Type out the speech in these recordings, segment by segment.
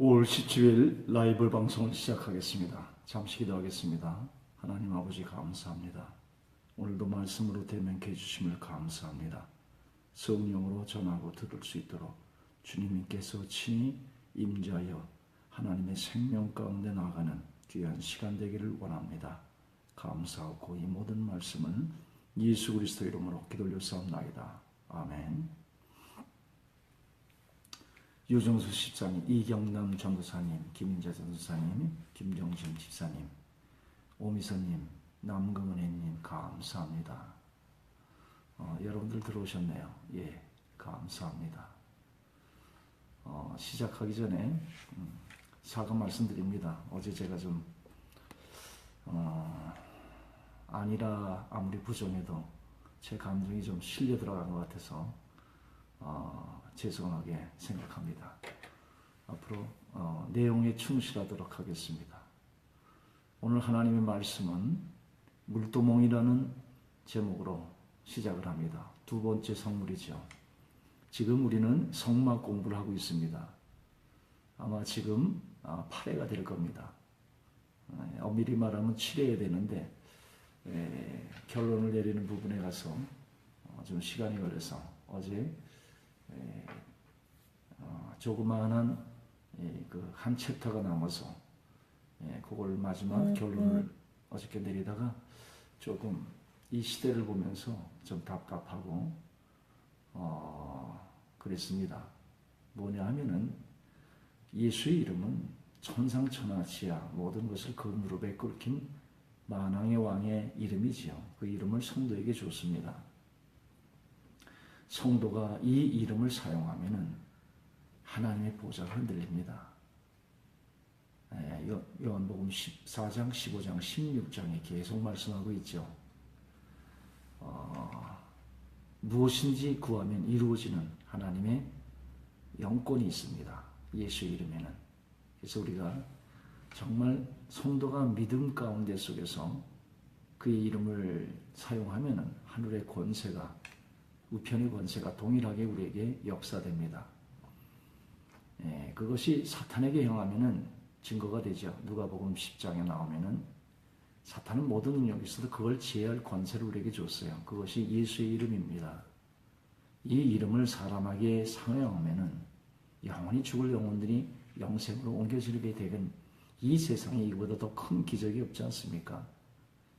5월 17일 라이브 방송을 시작하겠습니다. 잠시 기도하겠습니다. 하나님 아버지 감사합니다. 오늘도 말씀으로 대면케 해주심을 감사합니다. 성령으로 전하고 들을 수 있도록 주님께서 친히 임자여 하나님의 생명 가운데 나가는 귀한 시간 되기를 원합니다. 감사하고 이 모든 말씀은 예수 그리스도 이름으로 기도올렸사옵나이다. 아멘. 유정수 집사님, 이경남 전도사님, 김인재 전도사님, 김정진 집사님, 오미선님, 남금은혜님 감사합니다. 여러분들 들어오셨네요. 예, 감사합니다. 시작하기 전에 사과 말씀드립니다. 어제 제가 좀 아니라 아무리 부정해도 제 감정이 좀 실려 들어간 것 같아서 죄송하게 생각합니다. 앞으로 내용에 충실하도록 하겠습니다. 오늘 하나님의 말씀은 물도몽이라는 제목으로 시작을 합니다. 두 번째 성물이죠. 지금 우리는 성막 공부를 하고 있습니다. 아마 지금 8회가 될 겁니다. 엄밀히 말하면 7회야 되는데 결론을 내리는 부분에 가서 좀 시간이 걸려서 어제 조그마한 그 한 챕터가 남아서 그걸 마지막 결론을 어저께 내리다가 조금 이 시대를 보면서 좀 답답하고 그랬습니다. 뭐냐 하면은 예수의 이름은 천상천하지하 모든 것을 그 무릎에 꿇긴 만왕의 왕의 이름이지요. 그 이름을 성도에게 줬습니다. 성도가 이 이름을 사용하면은 하나님의 보좌가 흔들립니다. 요한복음 14장, 15장, 16장에 계속 말씀하고 있죠. 무엇인지 구하면 이루어지는 하나님의 영권이 있습니다. 예수의 이름에는. 그래서 우리가 정말 성도가 믿음 가운데 속에서 그의 이름을 사용하면은 하늘의 권세가 우편의 권세가 동일하게 우리에게 역사됩니다. 그것이 사탄에게 행하면은 증거가 되죠. 누가복음 10장에 나오면은 사탄은 모든 능력이 있어도 그걸 제어할 권세를 우리에게 줬어요. 그것이 예수의 이름입니다. 이 이름을 사람에게 사용하면은 영원히 죽을 영혼들이 영생으로 옮겨지게 되는 이 세상에 이보다 더 큰 기적이 없지 않습니까?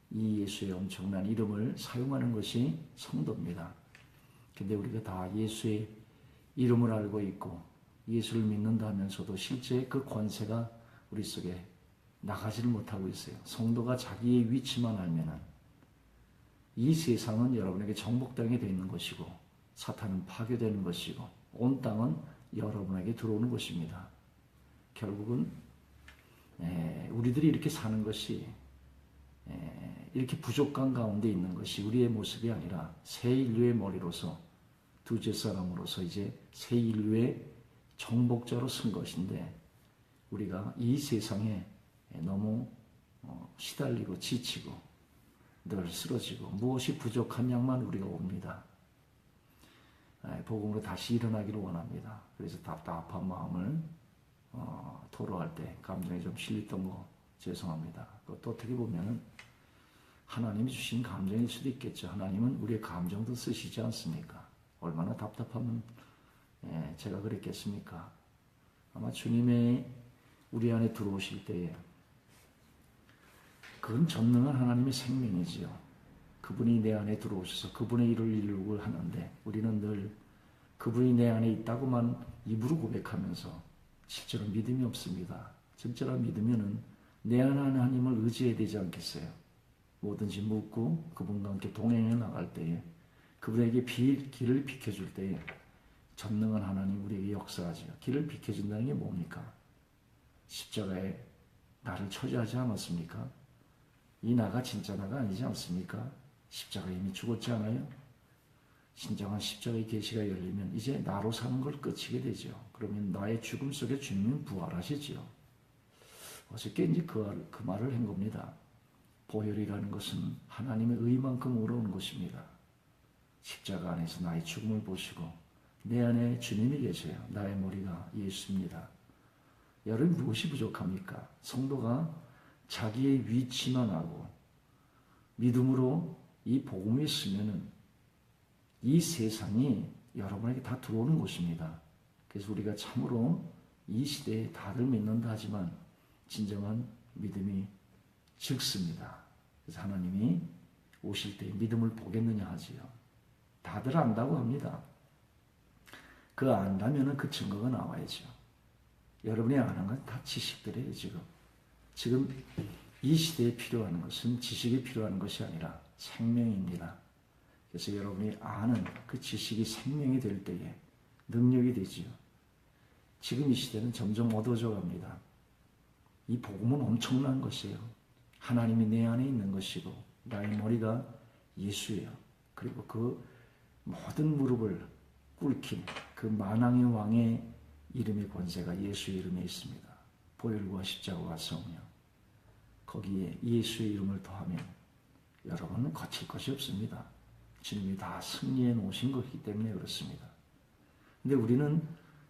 이 예수의 엄청난 이름을 사용하는 것이 성도입니다. 근데 우리가 다 예수의 이름을 알고 있고 예수를 믿는다 하면서도 실제 그 권세가 우리 속에 나가지를 못하고 있어요. 성도가 자기의 위치만 알면은 이 세상은 여러분에게 정복당이 되어 있는 것이고 사탄은 파괴되는 것이고 온 땅은 여러분에게 들어오는 것입니다. 결국은 우리들이 이렇게 사는 것이 이렇게 부족한 가운데 있는 것이 우리의 모습이 아니라 새 인류의 머리로서 두째 사람으로서 이제 새 인류의 정복자로 쓴 것인데 우리가 이 세상에 너무 시달리고 지치고 늘 쓰러지고 무엇이 부족한 양만 우리가 옵니다. 복음으로 다시 일어나기를 원합니다. 그래서 답답한 마음을 토로할 때 감정이 좀 실렸던 거 죄송합니다. 그것도 어떻게 보면 하나님이 주신 감정일 수도 있겠죠. 하나님은 우리의 감정도 쓰시지 않습니까? 얼마나 답답하면 제가 그랬겠습니까? 아마 주님의 우리 안에 들어오실 때에 그건 전능한 하나님의 생명이지요. 그분이 내 안에 들어오셔서 그분의 일을 이루고 하는데 우리는 늘 그분이 내 안에 있다고만 입으로 고백하면서 실제로 믿음이 없습니다. 진짜로 믿으면은 내 안에 하나님을 의지해야 되지 않겠어요? 뭐든지 묻고 그분과 함께 동행해 나갈 때에 그분에게 길을 비켜줄 때에 전능한 하나님 우리에게 역사하죠. 길을 비켜준다는 게 뭡니까? 십자가에 나를 처리하지 않았습니까? 이 나가 진짜 나가 아니지 않습니까? 십자가 이미 죽었지 않아요? 진정한 십자가의 계시가 열리면 이제 나로 사는 걸 끝이게 되죠. 그러면 나의 죽음 속에 주님은 부활하시지요. 어저께 이제 그 말을 한 겁니다. 보혈이라는 것은 하나님의 의만큼 어려운 것입니다. 십자가 안에서 나의 죽음을 보시고 내 안에 주님이 계세요. 나의 머리가 예수입니다. 여러분 무엇이 부족합니까? 성도가 자기의 위치만 알고 믿음으로 이 복음이 있으면은 이 세상이 여러분에게 다 들어오는 곳입니다. 그래서 우리가 참으로 이 시대에 다들 믿는다 하지만 진정한 믿음이 적습니다. 그래서 하나님이 오실 때 믿음을 보겠느냐 하지요. 다들 안다고 합니다. 그 안다면 그 증거가 나와야죠. 여러분이 아는 건 다 지식들이에요. 지금 이 시대에 필요한 것은 지식이 필요한 것이 아니라 생명입니다. 그래서 여러분이 아는 그 지식이 생명이 될 때에 능력이 되지요. 지금 이 시대는 점점 어두워져 갑니다. 이 복음은 엄청난 것이에요. 하나님이 내 안에 있는 것이고 나의 머리가 예수예요. 그리고 그 모든 무릎을 꿇긴 그 만왕의 왕의 이름의 권세가 예수의 이름에 있습니다. 보혈과 십자가와 성령. 거기에 예수의 이름을 더하면 여러분은 거칠 것이 없습니다. 주님이 다 승리해 놓으신 것이기 때문에 그렇습니다. 근데 우리는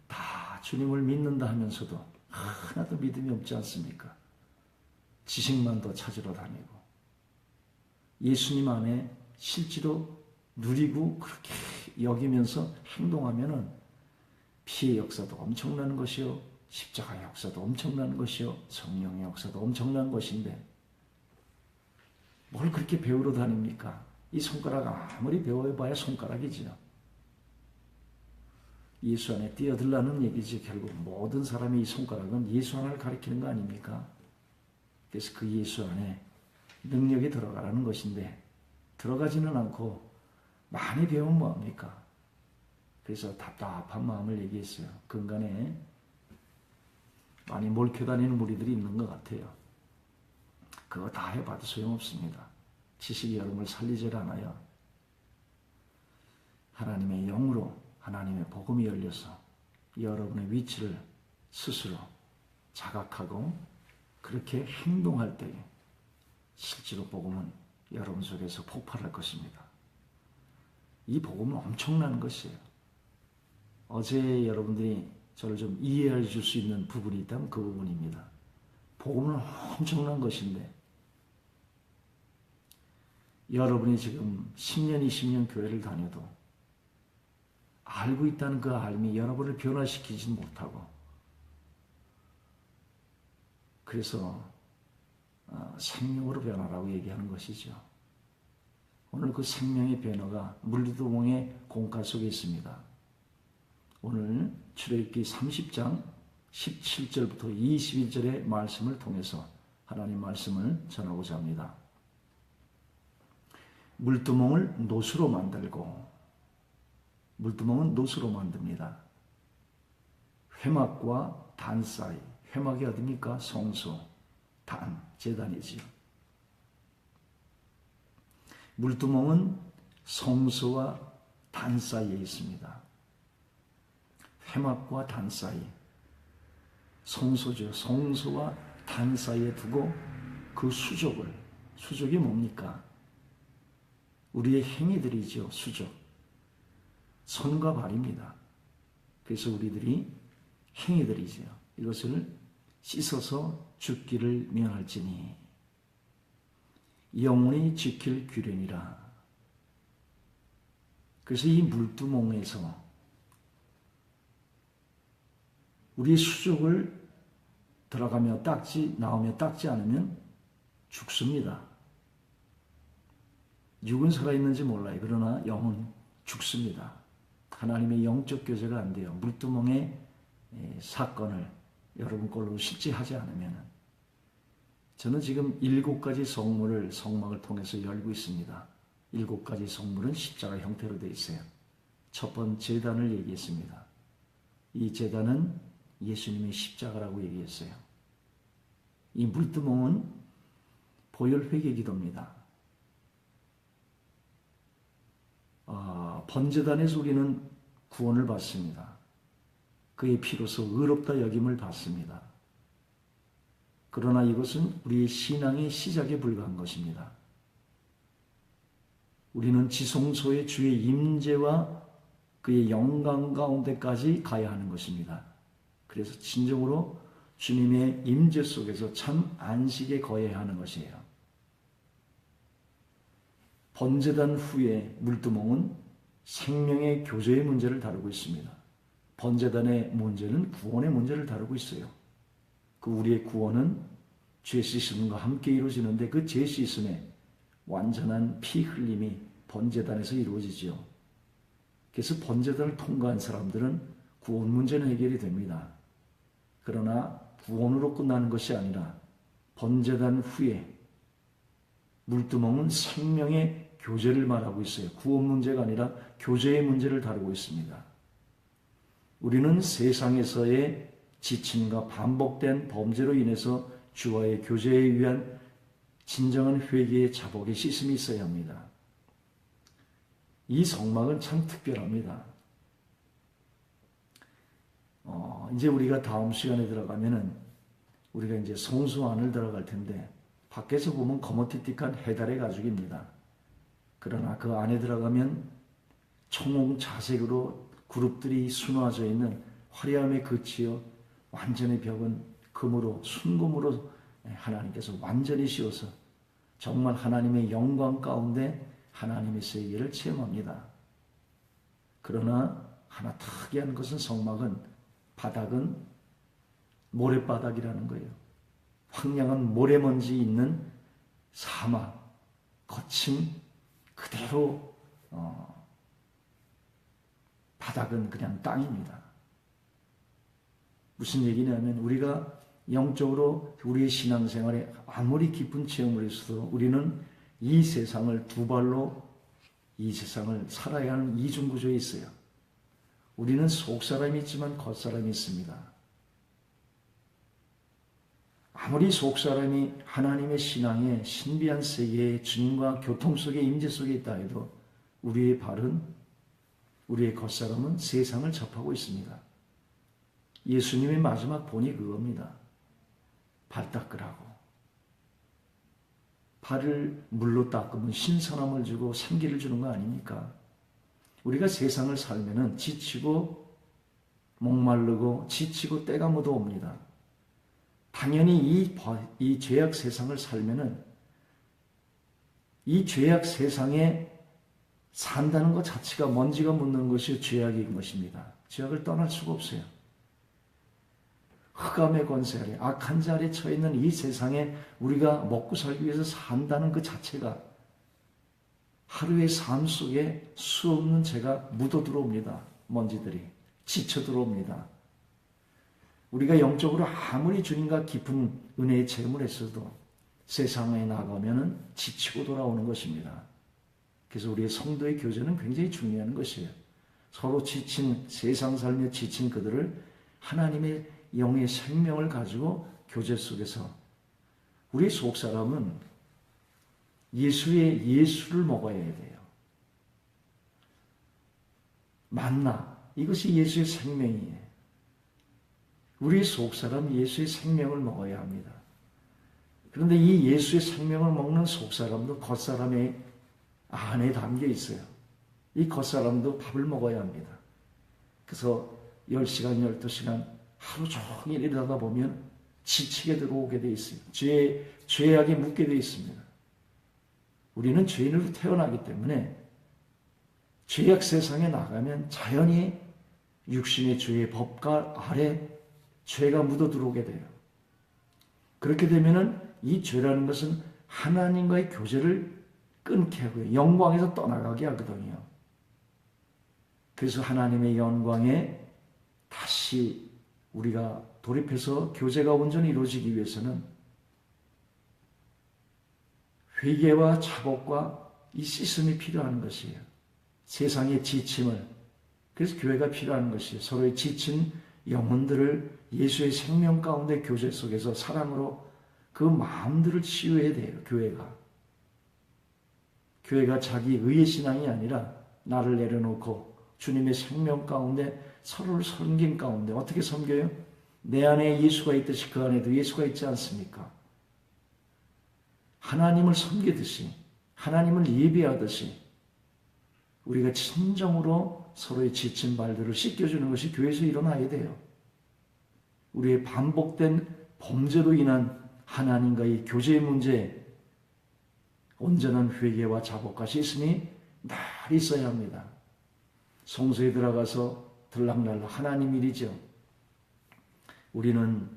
다 주님을 믿는다 하면서도 하나도 믿음이 없지 않습니까? 지식만 더 찾으러 다니고 예수님 안에 실제로 누리고 그렇게 여기면서 행동하면은 피의 역사도 엄청난 것이요, 십자가의 역사도 엄청난 것이요, 성령의 역사도 엄청난 것인데 뭘 그렇게 배우러 다닙니까? 이 손가락 아무리 배워봐야 손가락이지요. 예수 안에 뛰어들라는 얘기지. 결국 모든 사람의 이 손가락은 예수 하나를 가리키는 거 아닙니까? 그래서 그 예수 안에 능력이 들어가라는 것인데 들어가지는 않고 많이 배우면 뭐합니까? 그래서 답답한 마음을 얘기했어요. 근간에 많이 몰켜다니는 무리들이 있는 것 같아요. 그거 다 해봐도 소용없습니다. 지식이 여러분을 살리질 않아요. 하나님의 영으로 하나님의 복음이 열려서 여러분의 위치를 스스로 자각하고 그렇게 행동할 때에 실제로 복음은 여러분 속에서 폭발할 것입니다. 이 복음은 엄청난 것이에요. 어제 여러분들이 저를 좀 이해해 줄 수 있는 부분이 있다면 그 부분입니다. 복음은 엄청난 것인데 여러분이 지금 10년, 20년 교회를 다녀도 알고 있다는 그 알미 여러분을 변화시키지 못하고 그래서 생명으로 변화라고 얘기하는 것이죠. 오늘 그 생명의 변화가 물두멍의 공간 속에 있습니다. 오늘 출애굽기 30장 17절부터 21절의 말씀을 통해서 하나님 말씀을 전하고자 합니다. 물두멍을 노수로 만들고 물두멍은 노수로 만듭니다. 회막과 단 사이, 회막이 어디입니까? 성소, 단, 제단이지요. 물두멍은 성소와 단 사이에 있습니다. 회막과 단 사이, 성소죠. 성소와 단 사이에 두고 그 수족이 뭡니까? 우리의 행위들이죠. 수족. 손과 발입니다. 그래서 우리들이 행위들이죠. 이것을 씻어서 죽기를 면할지니 영원히 지킬 규례니라. 그래서 이 물두멍에서 우리의 수족을 들어가며 나오며 닦지 않으면 죽습니다. 육은 살아있는지 몰라요. 그러나 영은 죽습니다. 하나님의 영적 교제가 안 돼요. 물두멍의 사건을 여러분 걸로 실제하지 않으면 저는 지금 7가지 성막을 통해서 열고 있습니다. 7가지 성물은 십자가 형태로 되어 있어요. 첫 번째 제단을 얘기했습니다. 이 제단은 예수님의 십자가라고 얘기했어요. 이 물두멍은 보혈 회개 기도입니다. 번제단에서 우리는 구원을 받습니다. 그의 피로서 의롭다 여김을 받습니다. 그러나 이것은 우리의 신앙의 시작에 불과한 것입니다. 우리는 지성소의 주의 임재와 그의 영광 가운데까지 가야 하는 것입니다. 그래서 진정으로 주님의 임재 속에서 참 안식에 거해야 하는 것이에요. 번제단 후에 물두멍은 생명의 교제의 문제를 다루고 있습니다. 번제단의 문제는 구원의 문제를 다루고 있어요. 그 우리의 구원은 죄 씻음과 함께 이루어지는데 그 죄 씻음의 완전한 피 흘림이 번제단에서 이루어지죠. 그래서 번제단을 통과한 사람들은 구원 문제는 해결이 됩니다. 그러나 구원으로 끝나는 것이 아니라 번제단 후에 물두멍은 생명의 교제를 말하고 있어요. 구원 문제가 아니라 교제의 문제를 다루고 있습니다. 우리는 세상에서의 지침과 반복된 범죄로 인해서 주와의 교제에 위한 진정한 회개의 자복의 씻음이 있어야 합니다. 이 성막은 참 특별합니다. 이제 우리가 다음 시간에 들어가면은 우리가 이제 성수 안을 들어갈 텐데 밖에서 보면 거머튀틱한 해달의 가죽입니다. 그러나 그 안에 들어가면 청홍자색으로 그룹들이 수놓아져 있는 화려함에 그치어 완전히 벽은 금으로 순금으로 하나님께서 완전히 씌워서 정말 하나님의 영광 가운데 하나님의 세계를 체험합니다. 그러나 하나 특이한 것은 성막은 바닥은 모래바닥이라는 거예요. 황량한 모래먼지 있는 사막, 거친 그대로 바닥은 그냥 땅입니다. 무슨 얘기냐면 우리가 영적으로 우리의 신앙생활에 아무리 깊은 체험을 했어도 우리는 이 세상을 두 발로 이 세상을 살아야 하는 이중구조에 있어요. 우리는 속사람이 있지만 겉사람이 있습니다. 아무리 속사람이 하나님의 신앙의 신비한 세계의 주님과 교통 속의 임재 속에 있다 해도 우리의 발은, 우리의 겉사람은 세상을 접하고 있습니다. 예수님의 마지막 본이 그겁니다. 발 닦으라고. 발을 물로 닦으면 신선함을 주고 생기를 주는 거 아닙니까? 우리가 세상을 살면은 지치고 목마르고 지치고 때가 묻어옵니다. 당연히 이 죄악 세상을 살면은 이 죄악 세상에 산다는 것 자체가 먼지가 묻는 것이 죄악인 것입니다. 죄악을 떠날 수가 없어요. 흑암의 권세 아래 악한 자 아래 처해있는 이 세상에 우리가 먹고 살기 위해서 산다는 그 자체가 하루의 삶 속에 수없는 죄가 묻어 들어옵니다. 먼지들이 지쳐 들어옵니다. 우리가 영적으로 아무리 주님과 깊은 은혜의 체험을 했어도 세상에 나가면은 지치고 돌아오는 것입니다. 그래서 우리의 성도의 교제는 굉장히 중요한 것이에요. 서로 지친 세상 삶에 지친 그들을 하나님의 영의 생명을 가지고 교제 속에서 우리 속사람은 예수를 먹어야 돼요. 만나, 이것이 예수의 생명이에요. 우리 속사람 예수의 생명을 먹어야 합니다. 그런데 이 예수의 생명을 먹는 속사람도 겉사람의 안에 담겨 있어요. 이 겉사람도 밥을 먹어야 합니다. 그래서 10시간, 12시간 하루 종일 일하다 보면 지치게 들어오게 돼 있어요. 죄악에 묻게 돼 있습니다. 우리는 죄인으로 태어나기 때문에 죄악 세상에 나가면 자연히 육신의 죄의 법과 아래 죄가 묻어 들어오게 돼요. 그렇게 되면은 이 죄라는 것은 하나님과의 교제를 끊게 하고요. 영광에서 떠나가게 하거든요. 그래서 하나님의 영광에 다시 우리가 돌입해서 교제가 온전히 이루어지기 위해서는 회개와 자복과 이 씻음이 필요한 것이에요. 세상의 지침을, 그래서 교회가 필요한 것이에요. 서로의 지친 영혼들을 예수의 생명 가운데 교제 속에서 사랑으로 그 마음들을 치유해야 돼요. 교회가 자기 의의 신앙이 아니라 나를 내려놓고 주님의 생명 가운데 서로를 섬긴 가운데 어떻게 섬겨요? 내 안에 예수가 있듯이 그 안에도 예수가 있지 않습니까? 하나님을 섬기듯이, 하나님을 예배하듯이 우리가 진정으로 서로의 지친 발들을 씻겨주는 것이 교회에서 일어나야 돼요. 우리의 반복된 범죄로 인한 하나님과의 교제의 문제에 온전한 회개와 자복과 씻음이 늘 있어야 합니다. 성소에 들어가서 들락날락 하나님 일이죠. 우리는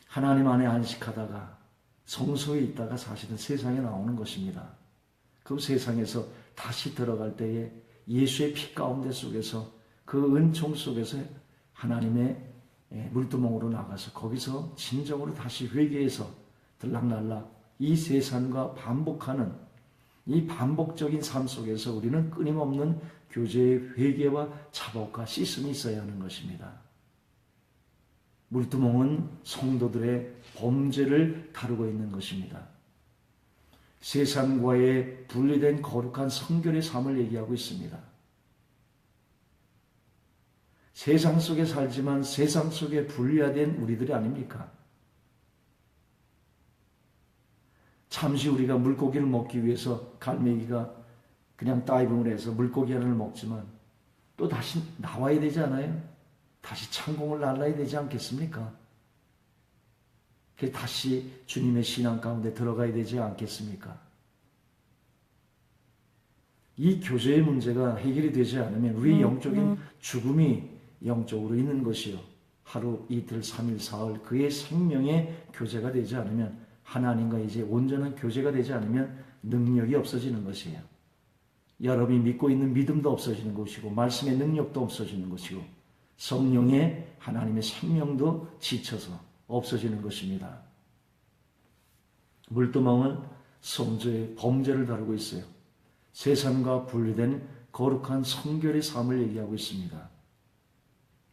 하나님 안에 안식하다가 성소에 있다가 사실은 세상에 나오는 것입니다. 그 세상에서 다시 들어갈 때에 예수의 피 가운데 속에서 그 은총 속에서 하나님의 물두멍으로 나가서 거기서 진정으로 다시 회개해서 들락날락 이 세상과 반복하는 이 반복적인 삶 속에서 우리는 끊임없는 교제의 회개와 자복과 씻음이 있어야 하는 것입니다. 물두멍은 성도들의 범죄를 다루고 있는 것입니다. 세상과의 분리된 거룩한 성결의 삶을 얘기하고 있습니다. 세상 속에 살지만 세상 속에 분리된 우리들이 아닙니까? 잠시 우리가 물고기를 먹기 위해서 갈매기가 그냥 다이빙을 해서 물고기 하나를 먹지만 또 다시 나와야 되지 않아요? 다시 창공을 날라야 되지 않겠습니까? 다시 주님의 신앙 가운데 들어가야 되지 않겠습니까? 이 교제의 문제가 해결이 되지 않으면 우리의 영적인 죽음이 영적으로 있는 것이요. 하루, 이틀, 3일, 사흘 그의 생명의 교제가 되지 않으면 하나님과 이제 온전한 교제가 되지 않으면 능력이 없어지는 것이에요. 여러분이 믿고 있는 믿음도 없어지는 것이고 말씀의 능력도 없어지는 것이고 성령의 하나님의 생명도 지쳐서 없어지는 것입니다. 물두멍은 성소의 범죄를 다루고 있어요. 세상과 분리된 거룩한 성결의 삶을 얘기하고 있습니다.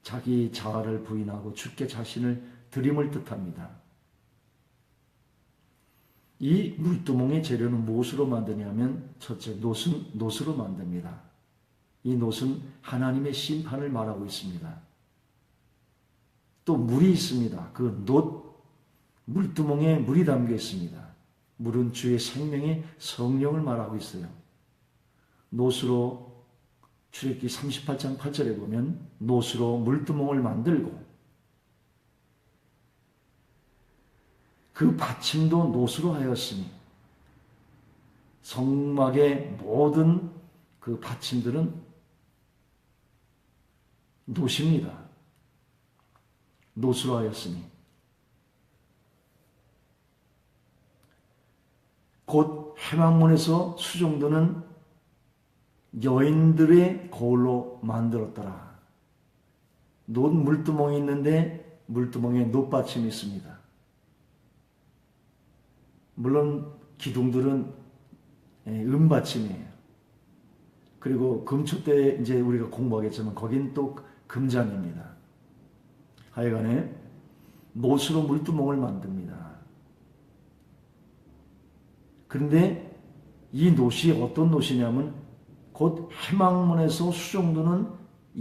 자기 자아를 부인하고 주께 자신을 드림을 뜻합니다. 이 물두멍의 재료는 무엇으로 만드냐면 첫째, 놋으로 만듭니다. 이 놋은 하나님의 심판을 말하고 있습니다. 또 물이 있습니다. 그 물두멍에 물이 담겨 있습니다. 물은 주의 생명의 성령을 말하고 있어요. 놋으로 출애굽기 38장 8절에 보면 놋으로 물두멍을 만들고 그 받침도 놋으로 하였으니 성막의 모든 그 받침들은 놋입니다. 놋으로 하였으니 곧 해망문에서 수종드는 여인들의 거울로 만들었더라. 놋 물두멍이 있는데 물두멍에 놋받침이 있습니다. 물론 기둥들은 은받침이에요. 그리고 금초 때 이제 우리가 공부하겠지만 거긴 또 금장입니다. 하여간에 놋으로 물두멍을 만듭니다. 그런데 이 놋이 어떤 놋이냐면 곧 해망문에서 수종드는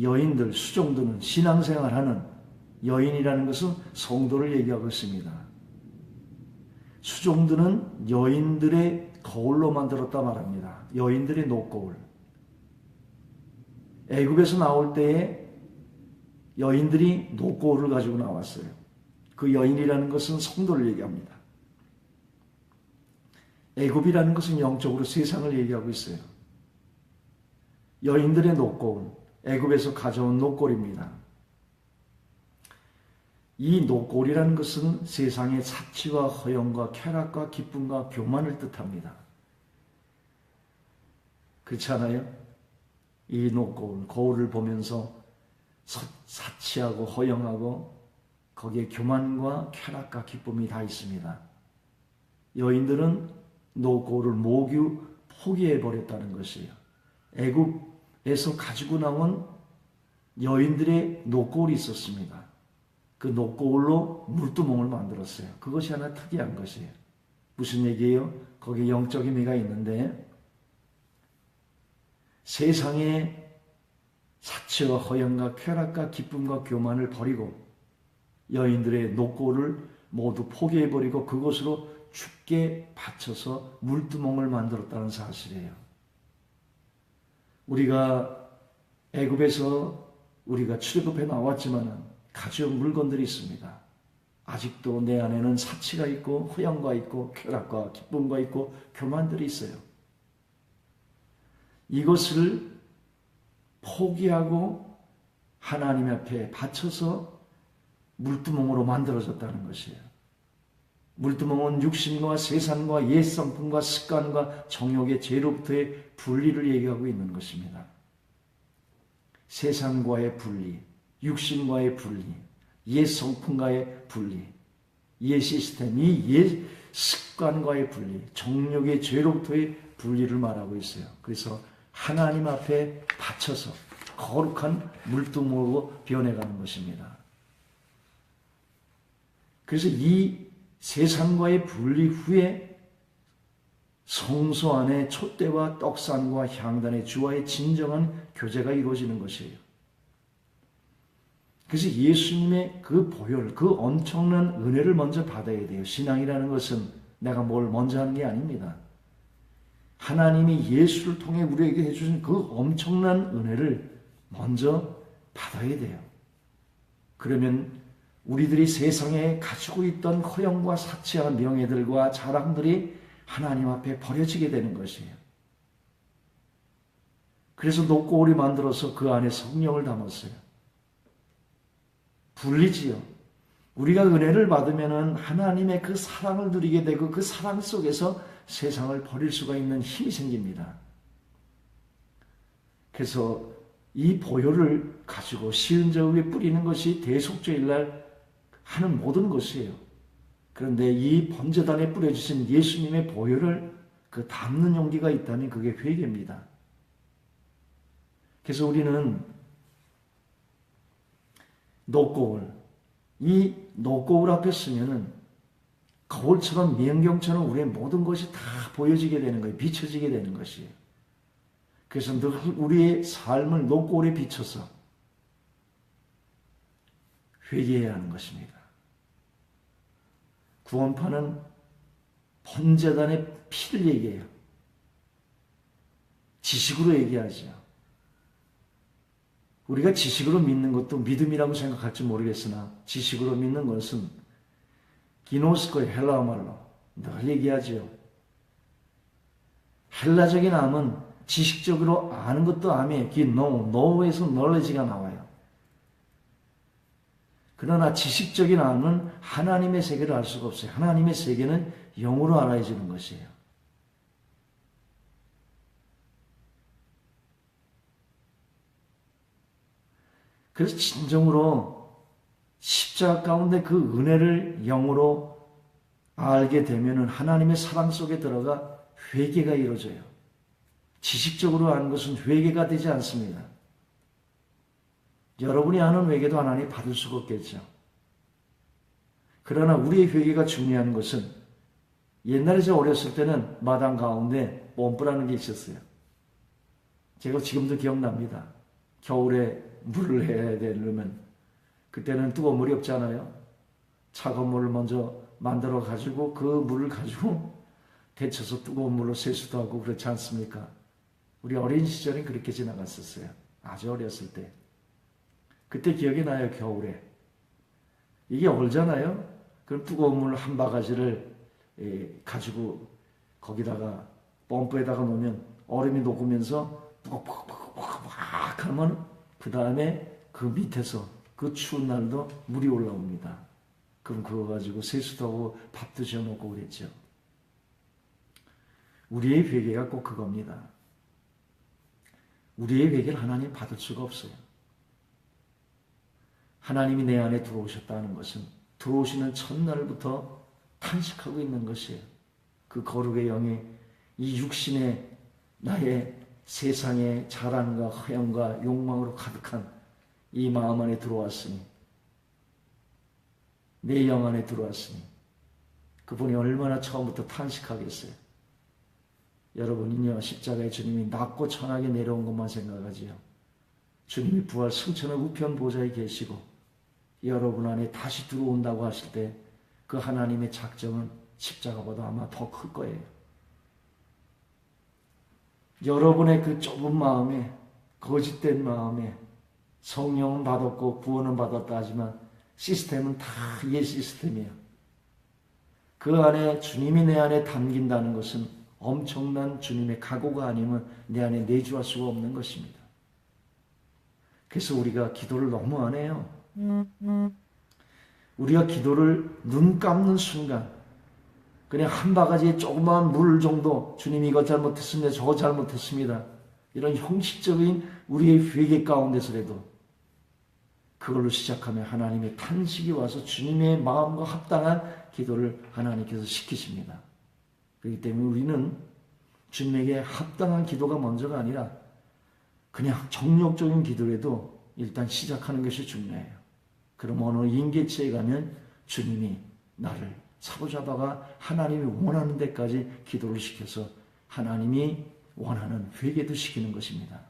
여인들, 수종드는 신앙생활하는 여인이라는 것은 성도를 얘기하고 있습니다. 수종드는 여인들의 거울로 만들었다 말합니다. 여인들의 놋거울. 애굽에서 나올 때에 여인들이 놋거울을 가지고 나왔어요. 그 여인이라는 것은 성도를 얘기합니다. 애굽이라는 것은 영적으로 세상을 얘기하고 있어요. 여인들의 놋거울, 애굽에서 가져온 놋거울입니다. 이 놋거울이라는 것은 세상의 사치와 허영과 쾌락과 기쁨과 교만을 뜻합니다. 그렇지 않아요? 이 놋거울, 거울을 보면서 사치하고 허영하고 거기에 교만과 쾌락과 기쁨이 다 있습니다. 여인들은 놋거울을 모두 포기해버렸다는 것이에요. 애굽에서 가지고 나온 여인들의 놋거울이 있었습니다. 그 놋거울로 물두멍을 만들었어요. 그것이 하나 특이한 것이에요. 무슨 얘기예요? 거기에 영적 의미가 있는데 세상의 사치와 허영과 쾌락과 기쁨과 교만을 버리고 여인들의 놋거울을 모두 포기해버리고 그것으로 주께 바쳐서 물두멍을 만들었다는 사실이에요. 우리가 애굽에서 우리가 출애굽해 나왔지만은 가져온 물건들이 있습니다. 아직도 내 안에는 사치가 있고 허영과 있고 쾌락과 기쁨과 있고 교만들이 있어요. 이것을 포기하고 하나님 앞에 바쳐서 물두멍으로 만들어졌다는 것이에요. 물두멍은 육신과 세상과 옛성품과 습관과 정욕의 죄로부터의 분리를 얘기하고 있는 것입니다. 세상과의 분리, 육신과의 분리, 옛 성품과의 분리, 옛 시스템, 옛 습관과의 분리, 정욕의 죄로부터의 분리를 말하고 있어요. 그래서 하나님 앞에 바쳐서 거룩한 물두멍으로 변해가는 것입니다. 그래서 이 세상과의 분리 후에 성소 안에 촛대와 떡상과 향단의 주와의 진정한 교제가 이루어지는 것이에요. 그래서 예수님의 그 보혈, 그 엄청난 은혜를 먼저 받아야 돼요. 신앙이라는 것은 내가 뭘 먼저 하는 게 아닙니다. 하나님이 예수를 통해 우리에게 해주신 그 엄청난 은혜를 먼저 받아야 돼요. 그러면 우리들이 세상에 가지고 있던 허영과 사치와 명예들과 자랑들이 하나님 앞에 버려지게 되는 것이에요. 그래서 녹고울이 만들어서 그 안에 성령을 담았어요. 불리지요. 우리가 은혜를 받으면 하나님의 그 사랑을 누리게 되고 그 사랑 속에서 세상을 버릴 수가 있는 힘이 생깁니다. 그래서 이 보혈을 가지고 시은자 위에 뿌리는 것이 대속죄일날 하는 모든 것이에요. 그런데 이 번제단에 뿌려주신 예수님의 보혈을 그 담는 용기가 있다면 그게 회개입니다. 그래서 우리는 녹고울, 이 녹고울 앞에 서면은 거울처럼 명경처럼 우리의 모든 것이 다 보여지게 되는 거예요. 비춰지게 되는 것이에요. 그래서 늘 우리의 삶을 녹고울에 비춰서 회개해야 하는 것입니다. 구원파는 번제단의 피를 얘기해요. 지식으로 얘기하죠. 우리가 지식으로 믿는 것도 믿음이라고 생각할지 모르겠으나 지식으로 믿는 것은 기노스코의 헬라어 말로 늘 얘기하지요. 헬라적인 암은 지식적으로 아는 것도 암이에요. 노에서 knowledge가 나와요. 그러나 지식적인 암은 하나님의 세계를 알 수가 없어요. 하나님의 세계는 영으로 알아야지는 것이에요. 그래서 진정으로 십자가 가운데 그 은혜를 영으로 알게 되면 하나님의 사랑 속에 들어가 회개가 이루어져요. 지식적으로 아는 것은 회개가 되지 않습니다. 여러분이 아는 회개도 하나님 받을 수가 없겠죠. 그러나 우리의 회개가 중요한 것은 옛날에 제가 어렸을 때는 마당 가운데 뽐뿌라는 게 있었어요. 제가 지금도 기억납니다. 겨울에 물을 해야 되려면 그때는 뜨거운 물이 없잖아요. 차가운 물을 먼저 만들어 가지고 그 물을 가지고 데쳐서 뜨거운 물로 세수도 하고 그렇지 않습니까? 우리 어린 시절엔 그렇게 지나갔었어요. 아주 어렸을 때. 그때 기억이 나요. 겨울에. 이게 얼잖아요. 그럼 뜨거운 물 한 바가지를 가지고 거기다가 펌프에다가 놓으면 얼음이 녹으면서 막 하면 그 다음에 그 밑에서 그 추운 날도 물이 올라옵니다. 그럼 그거 가지고 세수도 하고 밥도 지어 먹고 그랬죠. 우리의 회개가 꼭 그겁니다. 우리의 회개를 하나님 받을 수가 없어요. 하나님이 내 안에 들어오셨다는 것은 들어오시는 첫날부터 탄식하고 있는 것이에요. 그 거룩의 영이 이 육신의 나의 세상의 자랑과 허영과 욕망으로 가득한 이 마음 안에 들어왔으니 내 영 안에 들어왔으니 그분이 얼마나 처음부터 탄식하겠어요. 여러분은요 십자가의 주님이 낮고 천하게 내려온 것만 생각하지요. 주님이 부활 승천의 우편 보좌에 계시고 여러분 안에 다시 들어온다고 하실 때 그 하나님의 작정은 십자가보다 아마 더 클 거예요. 여러분의 그 좁은 마음에 거짓된 마음에 성령은 받았고 구원은 받았다 하지만 시스템은 다 옛 시스템이에요. 그 안에 주님이 내 안에 담긴다는 것은 엄청난 주님의 각오가 아니면 내 안에 내주할 수가 없는 것입니다. 그래서 우리가 기도를 너무 안 해요. 우리가 기도를 눈 감는 순간 그냥 한 바가지에 조그마한 물 정도 주님 이거 잘못했습니다. 저거 잘못했습니다. 이런 형식적인 우리의 회개 가운데서라도 그걸로 시작하면 하나님의 탄식이 와서 주님의 마음과 합당한 기도를 하나님께서 시키십니다. 그렇기 때문에 우리는 주님에게 합당한 기도가 먼저가 아니라 그냥 정욕적인 기도라도 일단 시작하는 것이 중요해요. 그럼 어느 임계치에 가면 주님이 나를 사로잡아가 하나님이 원하는 데까지 기도를 시켜서 하나님이 원하는 회개도 시키는 것입니다.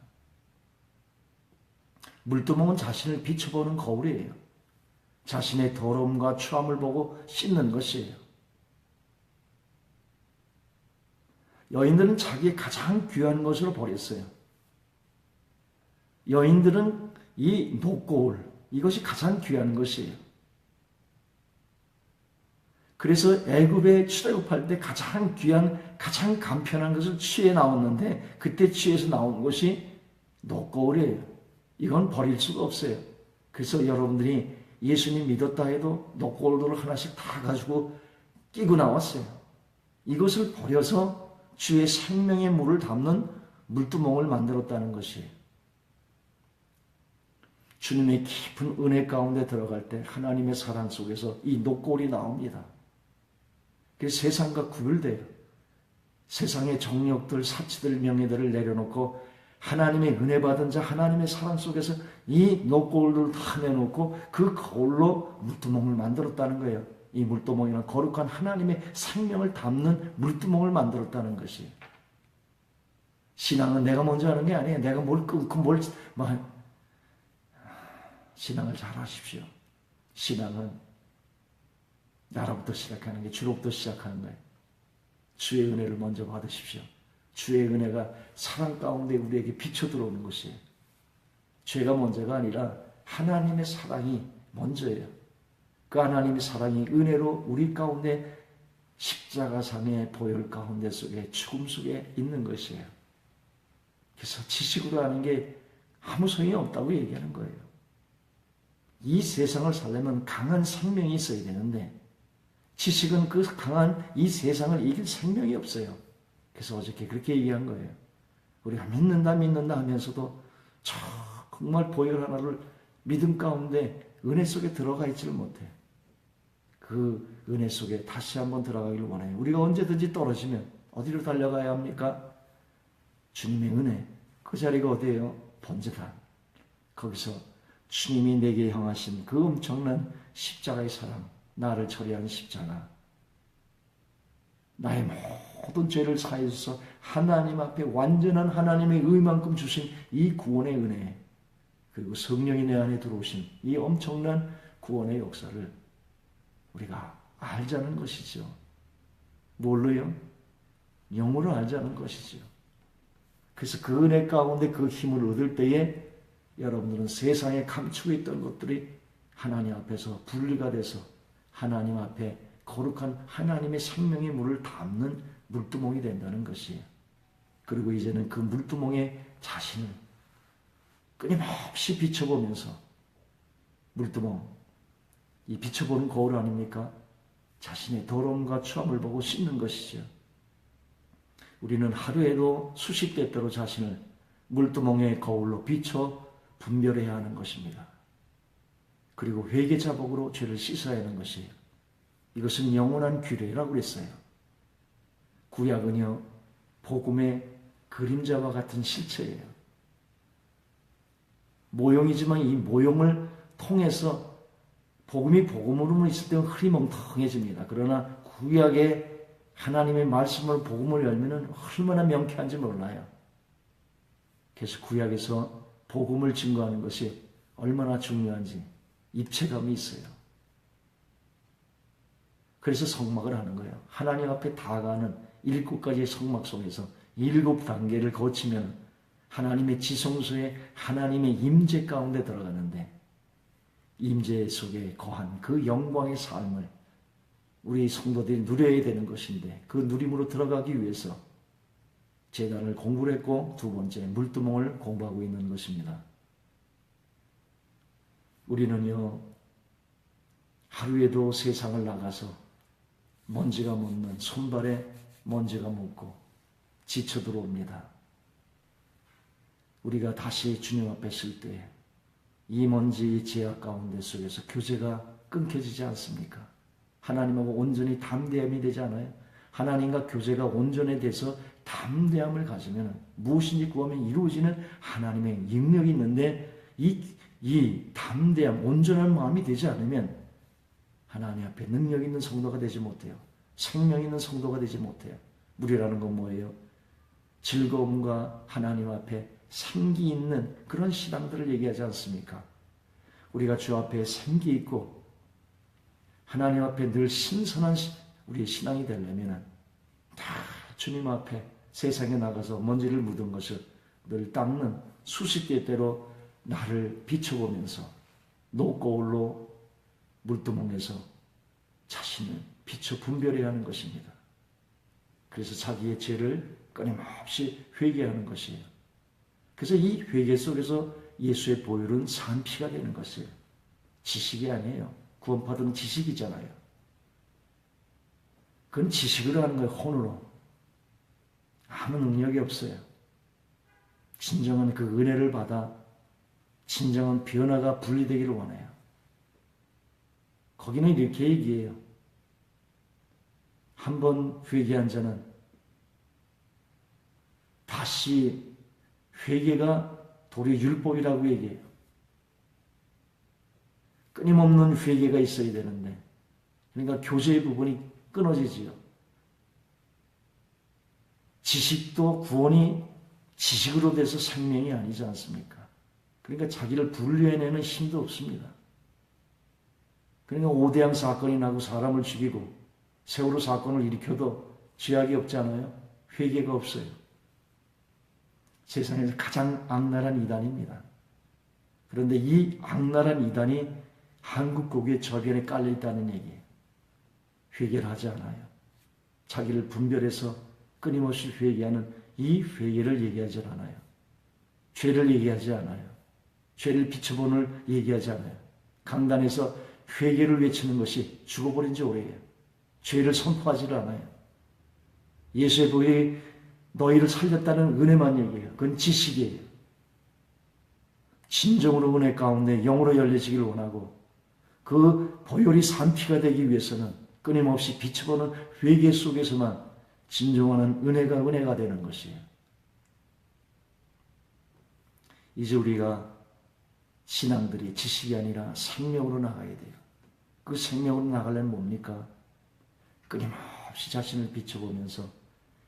물두멍은 자신을 비춰보는 거울이에요. 자신의 더러움과 추함을 보고 씻는 것이에요. 여인들은 자기의 가장 귀한 것으로 버렸어요. 여인들은 이 녹거울, 이것이 가장 귀한 것이에요. 그래서 애굽에 출애굽할 때 가장 귀한, 가장 간편한 것을 취해 나왔는데 그때 취해서 나온 것이 녹거울이에요. 이건 버릴 수가 없어요. 그래서 여러분들이 예수님 믿었다 해도 녹거울들을 하나씩 다 가지고 끼고 나왔어요. 이것을 버려서 주의 생명의 물을 담는 물두멍을 만들었다는 것이에요. 주님의 깊은 은혜 가운데 들어갈 때 하나님의 사랑 속에서 이 녹거울이 나옵니다. 그래서 세상과 구별돼요. 세상의 정욕들, 사치들, 명예들을 내려놓고 하나님의 은혜 받은 자, 하나님의 사랑 속에서 이 녹거울들을 다 내놓고 그 거울로 물두멍을 만들었다는 거예요. 이 물두멍이는 거룩한 하나님의 생명을 담는 물두멍을 만들었다는 것이에요. 신앙은 내가 먼저 하는 게 아니에요. 내가 뭘 끊고 신앙을 잘 하십시오. 신앙은 나로부터 시작하는 게 주로부터 시작하는 거예요. 주의 은혜를 먼저 받으십시오. 주의 은혜가 사랑 가운데 우리에게 비쳐 들어오는 것이에요. 죄가 먼저가 아니라 하나님의 사랑이 먼저예요. 그 하나님의 사랑이 은혜로 우리 가운데 십자가상의 보혈 가운데 속에 죽음 속에 있는 것이에요. 그래서 지식으로 하는 게 아무 소용이 없다고 얘기하는 거예요. 이 세상을 살려면 강한 생명이 있어야 되는데 지식은 그 강한 이 세상을 이길 생명이 없어요. 그래서 어저께 그렇게 얘기한 거예요. 우리가 믿는다 하면서도 정말 보혈 하나를 믿음 가운데 은혜 속에 들어가 있지를 못해. 그 은혜 속에 다시 한번 들어가기를 원해요. 우리가 언제든지 떨어지면 어디로 달려가야 합니까? 주님의 은혜. 그 자리가 어디예요? 번제단. 거기서 주님이 내게 향하신 그 엄청난 십자가의 사랑, 나를 처리한 십자가, 나의 모든 죄를 사해주셔서 하나님 앞에 완전한 하나님의 의만큼 주신 이 구원의 은혜, 그리고 성령이 내 안에 들어오신 이 엄청난 구원의 역사를 우리가 알자는 것이죠. 뭘로요? 영으로 알자는 것이죠. 그래서 그 은혜 가운데 그 힘을 얻을 때에 여러분들은 세상에 감추고 있던 것들이 하나님 앞에서 분리가 돼서 하나님 앞에 거룩한 하나님의 생명의 물을 담는 물두멍이 된다는 것이에요. 그리고 이제는 그 물두멍에 자신을 끊임없이 비춰보면서 물두멍, 이 비춰보는 거울 아닙니까? 자신의 더러움과 추함을 보고 씻는 것이죠. 우리는 하루에도 수십 대때로 자신을 물두멍의 거울로 비춰 분별해야 하는 것입니다. 그리고 회개자복으로 죄를 씻어야 하는 것이에요. 이것은 영원한 규례라고 그랬어요. 구약은요, 복음의 그림자와 같은 실체예요. 모형이지만 이 모형을 통해서 복음이 복음으로만 있을 때는 흐리멍텅해집니다. 그러나 구약의 하나님의 말씀을 복음을 열면 얼마나 명쾌한지 몰라요. 그래서 구약에서 복음을 증거하는 것이 얼마나 중요한지 입체감이 있어요. 그래서 성막을 하는 거예요. 하나님 앞에 다가가는 7가지의 성막 속에서 7단계를 거치면 하나님의 지성소에 하나님의 임재 가운데 들어가는데 임재 속에 거한 그 영광의 삶을 우리 성도들이 누려야 되는 것인데, 그 누림으로 들어가기 위해서 제단을 공부를 했고, 두 번째 물두멍을 공부하고 있는 것입니다. 우리는요, 하루에도 세상을 나가서 먼지가 묻는 손발에 먼지가 묻고 지쳐 들어옵니다. 우리가 다시 주님 앞에 설 때 이 먼지 제약 가운데 속에서 교제가 끊겨지지 않습니까? 하나님하고 온전히 담대함이 되지 않아요? 하나님과 교제가 온전히 돼서 담대함을 가지면 무엇인지 구하면 이루어지는 하나님의 능력이 있는데, 이 담대함, 온전한 마음이 되지 않으면 하나님 앞에 능력 있는 성도가 되지 못해요. 생명 있는 성도가 되지 못해요. 우리라는 건 뭐예요? 즐거움과 하나님 앞에 생기 있는 그런 신앙들을 얘기하지 않습니까? 우리가 주 앞에 생기 있고 하나님 앞에 늘 신선한 우리의 신앙이 되려면 다 주님 앞에 세상에 나가서 먼지를 묻은 것을 늘 닦는 수십개대로 나를 비춰보면서 노거울로 물두멍에서 자신을 비춰 분별해야 하는 것입니다. 그래서 자기의 죄를 끊임없이 회개하는 것이에요. 그래서 이 회개 속에서 예수의 보혈은 산 피가 되는 것이에요. 지식이 아니에요. 구원받은 지식이잖아요. 그건 지식으로 하는 거예요. 혼으로. 아무 능력이 없어요. 진정한 그 은혜를 받아 진정한 변화가 분리되기를 원해요. 거기는 이렇게 얘기해요. 한번 회개한 자는 다시 회개가 도리어 율법이라고 얘기해요. 끊임없는 회개가 있어야 되는데, 그러니까 교제의 부분이 끊어지지요. 지식도 구원이 지식으로 돼서 생명이 아니지 않습니까? 그러니까 자기를 분류해내는 힘도 없습니다. 그러니까 오대양 사건이 나고 사람을 죽이고 세월호 사건을 일으켜도 죄악이 없잖아요. 회개가 없어요. 세상에서 가장 악랄한 이단입니다. 그런데 이 악랄한 이단이 한국 교회 저변에 깔려있다는 얘기예요. 회개를 하지 않아요. 자기를 분별해서 끊임없이 회개하는 이 회개를 얘기하지 않아요. 죄를 얘기하지 않아요. 죄를 비춰보는 얘기하지 않아요. 강단에서 회개를 외치는 것이 죽어버린 지 오래예요. 죄를 선포하지를 않아요. 예수의 보혈이 너희를 살렸다는 은혜만 얘기해요. 그건 지식이에요. 진정으로 은혜 가운데 영으로 열려지기를 원하고, 그 보혈이 산피가 되기 위해서는 끊임없이 비춰보는 회개 속에서만 진정한 은혜가 되는 것이에요. 이제 우리가 신앙들이 지식이 아니라 생명으로 나가야 돼요. 그 생명으로 나가려면 뭡니까? 끊임없이 자신을 비춰보면서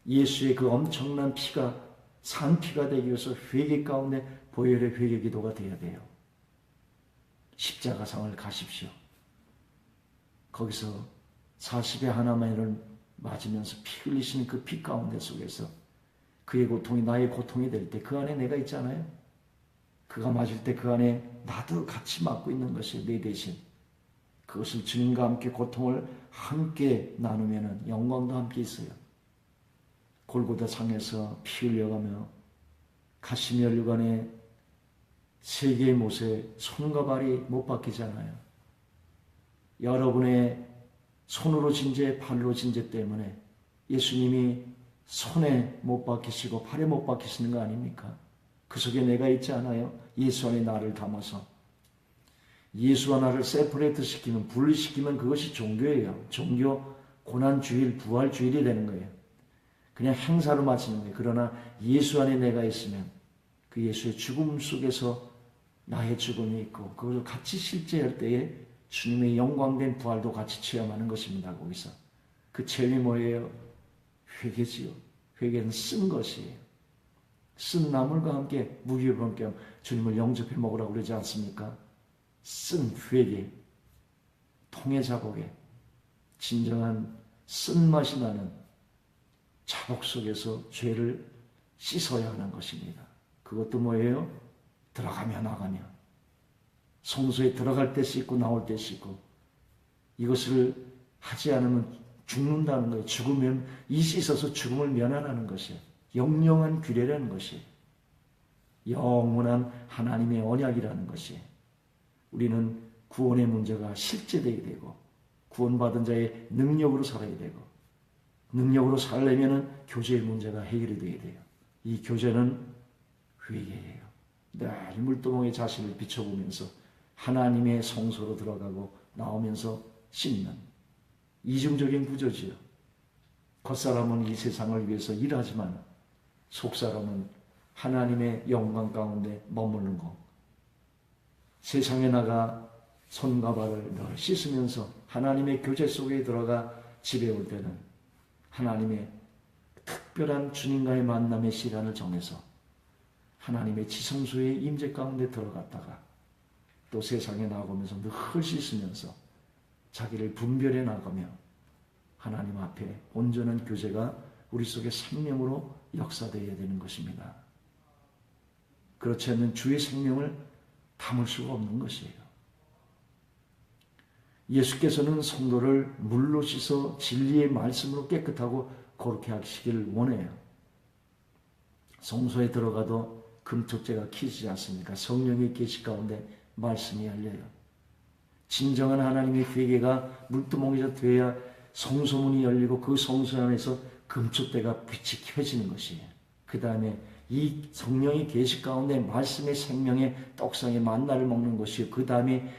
예수의 그 엄청난 피가 산피가 되기 위해서 회개 가운데 보혈의 회개 기도가 되어야 돼요. 십자가상을 가십시오. 거기서 40의 하나만을 맞으면서 피 흘리시는 그 피 가운데 속에서 그의 고통이 나의 고통이 될 때 그 안에 내가 있잖아요. 그가 맞을 때 그 안에 나도 같이 맞고 있는 것이 내 대신. 그것을 주님과 함께 고통을 함께 나누면 영광도 함께 있어요. 골고다 상에서 피 흘려가며 가시면류관에 세 개의 못에 손과 발이 못 박히잖아요. 여러분의 손으로 진 죄, 발로 진 죄 때문에 예수님이 손에 못 박히시고 발에 못 박히시는 거 아닙니까? 그 속에 내가 있지 않아요? 예수 안에 나를 담아서. 예수와 나를 세퍼레이트 시키면, 분리시키면 그것이 종교예요. 종교, 고난주일, 부활주일이 되는 거예요. 그냥 행사로 마치는 거예요. 그러나 예수 안에 내가 있으면 그 예수의 죽음 속에서 나의 죽음이 있고, 그것을 같이 실제할 때에 주님의 영광된 부활도 같이 체험하는 것입니다. 거기서 그 체험이 뭐예요? 회개지요. 회개는 쓴 것이에요. 쓴 나물과 함께 무기를 함께 주님을 영접해 먹으라고 그러지 않습니까? 쓴 회개, 통의 자복에 진정한 쓴맛이 나는 자복 속에서 죄를 씻어야 하는 것입니다. 그것도 뭐예요? 들어가며 나가며. 성소에 들어갈 때 씻고 나올 때 씻고, 이것을 하지 않으면 죽는다는 거예요. 죽으면 이 씻어서 죽음을 면하라는 것이에요. 영영한 규례라는 것이에요. 영원한 하나님의 언약이라는 것이에요. 우리는 구원의 문제가 실제되게 되고 구원받은 자의 능력으로 살아야 되고, 능력으로 살려면 교제의 문제가 해결이 되어야 돼요. 이 교제는 회개예요. 늘 물두멍에 자신을 비춰보면서 하나님의 성소로 들어가고 나오면서 씻는 이중적인 구조지요. 겉사람은 이 세상을 위해서 일하지만 속사람은 하나님의 영광 가운데 머무르는 것. 세상에 나가 손과 발을 늘 씻으면서 하나님의 교제 속에 들어가 집에 올 때는 하나님의 특별한 주님과의 만남의 시간을 정해서 하나님의 지성소의 임재 가운데 들어갔다가 또 세상에 나가면서 늘 씻으면서 자기를 분별해 나가며 하나님 앞에 온전한 교제가 우리 속에 생명으로 역사되어야 되는 것입니다. 그렇지 않으면 주의 생명을 담을 수가 없는 것이에요. 예수께서는 성도를 물로 씻어 진리의 말씀으로 깨끗하고 거룩해 하시기를 원해요. 성소에 들어가도 금토째가 키지 않습니까? 성령의 계시 가운데 말씀이 열려요. 진정한 하나님의 회개가 물두멍에서 돼야 성소문이 열리고 그 성소 안에서 금토대가 빛이 켜지는 것이에요. 그 다음에 이 성령의 계시 가운데 말씀의 생명의 떡상의 만나를 먹는 것이요. 그 다음에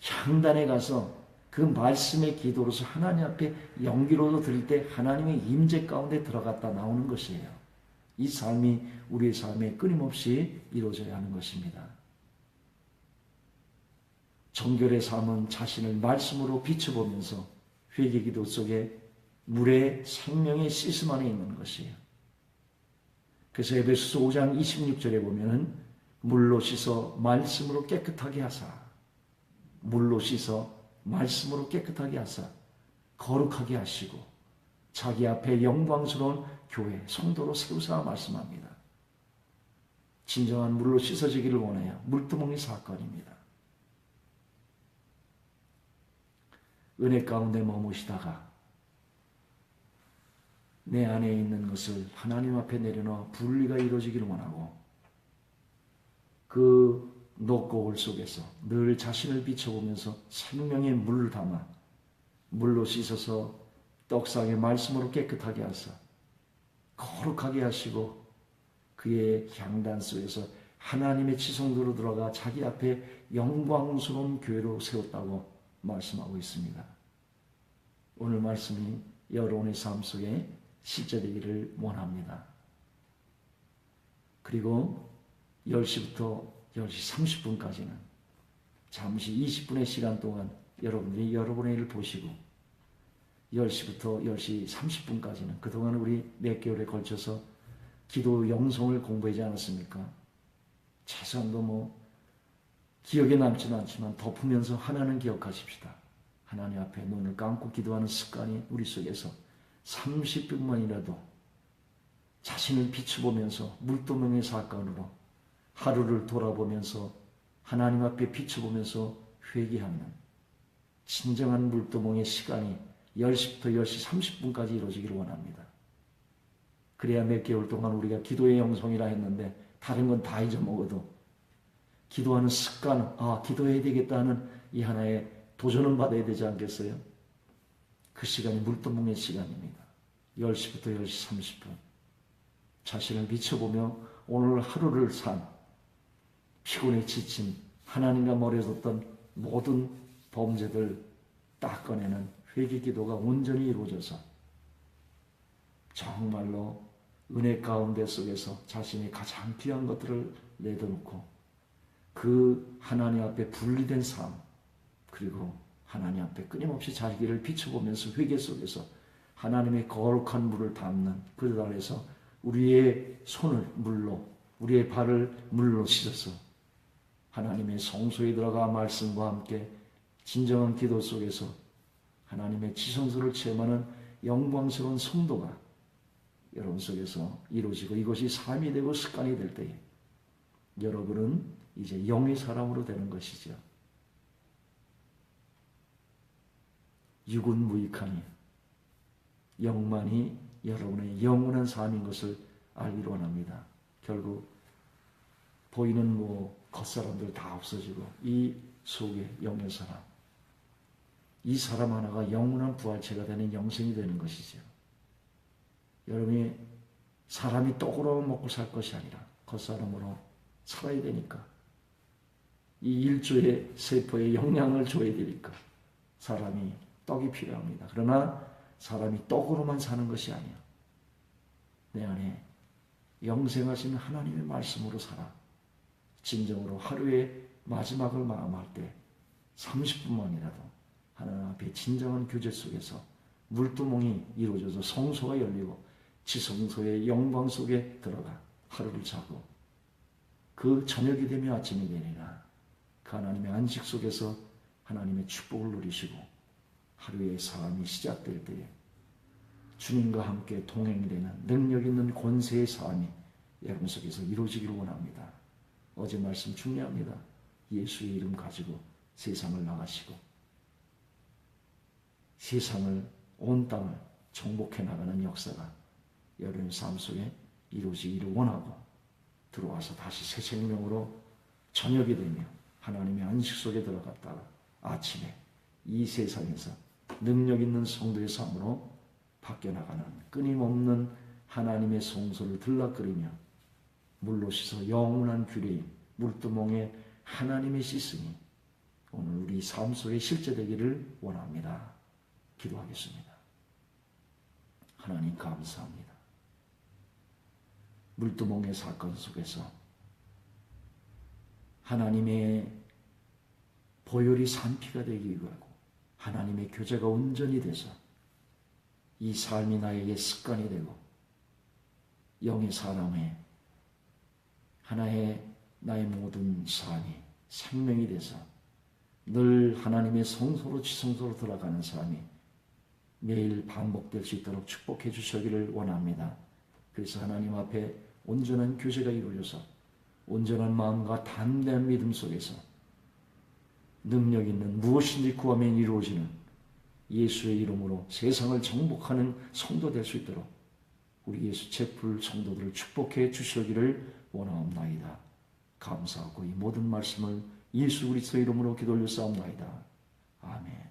향단에 가서 그 말씀의 기도로서 하나님 앞에 연기로도 드릴 때 하나님의 임재 가운데 들어갔다 나오는 것이에요. 이 삶이 우리의 삶에 끊임없이 이루어져야 하는 것입니다. 정결의 삶은 자신을 말씀으로 비춰보면서 회개기도 속에 물의 생명의 씻음 안에 있는 것이에요. 그래서 에베소서 5장 26절에 보면은 물로 씻어 말씀으로 깨끗하게 하사, 물로 씻어 말씀으로 깨끗하게 하사 거룩하게 하시고 자기 앞에 영광스러운 교회 성도로 세우사 말씀합니다. 진정한 물로 씻어지기를 원해요. 물두멍이 사건입니다. 은혜 가운데 머무시다가 내 안에 있는 것을 하나님 앞에 내려놓아 분리가 이루어지기를 원하고 그 녹고울 속에서 늘 자신을 비춰보면서 생명의 물을 담아 물로 씻어서 떡상의 말씀으로 깨끗하게 하사 거룩하게 하시고 그의 향단 속에서 하나님의 지성도로 들어가 자기 앞에 영광스러운 교회로 세웠다고 말씀하고 있습니다. 오늘 말씀이 여러분의 삶 속에 실제되기를 원합니다. 그리고 10시부터 10시 30분까지는 잠시 20분의 시간 동안 여러분들이 여러분의 일을 보시고 10시부터 10시 30분까지는 그동안 우리 몇 개월에 걸쳐서 기도 영성을 공부하지 않았습니까? 최소한도 기억에 남지는 않지만 덮으면서 하나는 기억하십시다. 하나님 앞에 눈을 감고 기도하는 습관이 우리 속에서 30분만이라도 자신을 비춰보면서 물두멍의 사건으로 하루를 돌아보면서 하나님 앞에 비춰보면서 회개하는 진정한 물두멍의 시간이 10시부터 10시 30분까지 이루어지기를 원합니다. 그래야 몇 개월 동안 우리가 기도의 영성이라 했는데 다른 건 다 잊어먹어도 기도하는 습관, 기도해야 되겠다 하는 이 하나의 도전은 받아야 되지 않겠어요? 그 시간이 물두멍의 시간입니다. 10시부터 10시 30분. 자신을 비춰보며 오늘 하루를 산 피곤에 지친 하나님과 멀어졌던 모든 범죄들 딱 꺼내는 회개 기도가 온전히 이루어져서 정말로 은혜 가운데 속에서 자신이 가장 귀한 것들을 내려놓고 그 하나님 앞에 분리된 삶 그리고 하나님 앞에 끊임없이 자기를 비춰보면서 회개 속에서 하나님의 거룩한 물을 담는 그 자리에서 우리의 손을 물로 우리의 발을 물로 씻어서 하나님의 성소에 들어가 말씀과 함께 진정한 기도 속에서 하나님의 지성소를 체험하는 영광스러운 성도가 여러분 속에서 이루어지고 이것이 삶이 되고 습관이 될 때에 여러분은 이제 영의 사람으로 되는 것이죠. 육은 무익하니 영만이 여러분의 영원한 삶인 것을 알기로 원합니다. 결국 보이는 겉사람들 다 없어지고 이 속에 영의 사람, 이 사람 하나가 영원한 부활체가 되는 영생이 되는 것이죠. 여러분이 사람이 떡으로 먹고 살 것이 아니라 겉사람으로 살아야 되니까, 이 일조의 세포에 영양을 줘야 되니까 사람이 떡이 필요합니다. 그러나 사람이 떡으로만 사는 것이 아니야. 내 안에 영생하신 하나님의 말씀으로 살아. 진정으로 하루의 마지막을 마감할 때 30분만이라도 하나님 앞에 진정한 교제 속에서 물두멍이 이루어져서 성소가 열리고 지성소의 영광 속에 들어가 하루를 자고, 그 저녁이 되며 아침이 되니라 그 하나님의 안식 속에서 하나님의 축복을 누리시고 하루의 삶이 시작될 때에 주님과 함께 동행되는 능력 있는 권세의 삶이 여러분 속에서 이루어지기를 원합니다. 어제 말씀 중요합니다. 예수의 이름 가지고 세상을 나가시고 세상을, 온 땅을 정복해 나가는 역사가 여러분의 삶 속에 이루어지기를 원하고, 들어와서 다시 새 생명으로 저녁이 되며 하나님의 안식 속에 들어갔다가 아침에 이 세상에서 능력 있는 성도의 삶으로 바뀌어나가는 끊임없는 하나님의 성소를 들락거리며 물로 씻어 영원한 규례인 물두멍에 하나님의 씻음이 오늘 우리 삶 속에 실제되기를 원합니다. 기도하겠습니다. 하나님 감사합니다. 물두멍의 사건 속에서 하나님의 보혈이 산피가 되기 위하고 하나님의 교제가 온전히 돼서 이 삶이 나에게 습관이 되고 영의 사람의 하나의 나의 모든 삶이 생명이 돼서 늘 하나님의 성소로 지성소로 들어가는 삶이 매일 반복될 수 있도록 축복해 주시기를 원합니다. 그래서 하나님 앞에 온전한 교제가 이루어져서 온전한 마음과 담대한 믿음 속에서 능력 있는 무엇인지 구하면 이루어지는 예수의 이름으로 세상을 정복하는 성도 될 수 있도록 우리 예수 제풀 성도들을 축복해 주시기를 원하옵나이다. 감사하고 이 모든 말씀을 예수 그리스도의 이름으로 기도 올려 싸움나이다. 아멘.